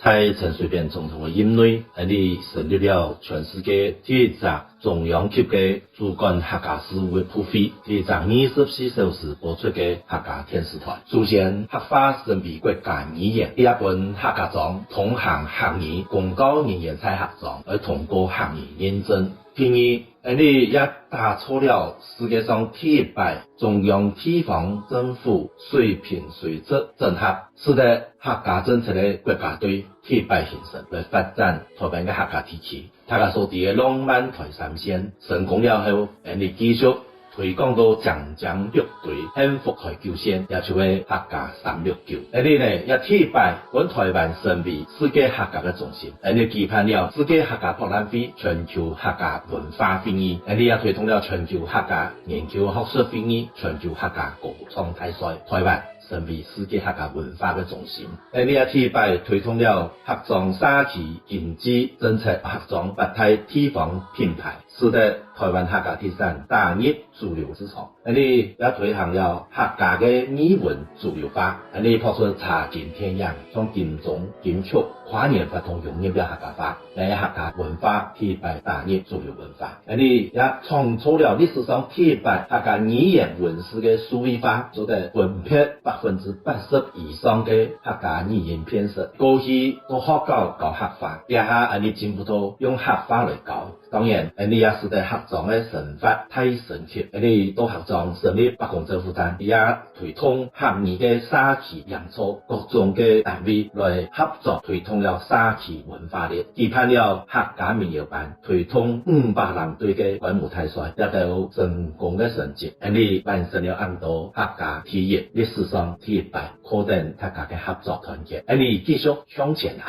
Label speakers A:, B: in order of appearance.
A: 在陈水扁总统的任内，你成立了全世界第一支中央级的主管客家事务的普惠，第一支24小时播出的客家电视台，实现客家成为国家语言。第一本客家章通行客语公告人员采客章，而通过客语认证。第二，你也打出了世界上第一摆中央地方政府水平水质整合，使得客家政策的国家队第一摆形成，来发展台湾的客家地区。大家所提的浪漫台三线成功了后，你继续推广到长江绿队幸福台9线，也就是客家369。你呢也第一摆阮台湾成为世界客家的中心，你举办了世界客家博览会、全球客家文化会议，你也推动了全球客家研究学术会议、全球客家歌唱大赛，台湾成为世界客家文化的中心。你也第一摆推动了客庄沙旗经济政策、客庄八大地方品牌，使得台湾客家特产打入主流市场。你也推行了客家的语文主流化，你抛出茶金天样，从金钟、金曲跨年活动融入了客家话，来客家文化第一摆打入主流文化。你也创造了历史上第一摆客家语言文字的数位化，做得分配80%以上的客家语言片式。过去都学校教客话，也下你进步到用客话来教。当然，你也使得客庄的生法太升级。你到客庄成立北港政府站，也推动客语的沙旗洋措各种的单位来合作推动了沙旗文化的，举办了客家民谣班，推动500人队的观舞台赛，也有成功的成绩。你完成了很多客家第一历史上第一摆，可见大家的合作团结。你继续向前行。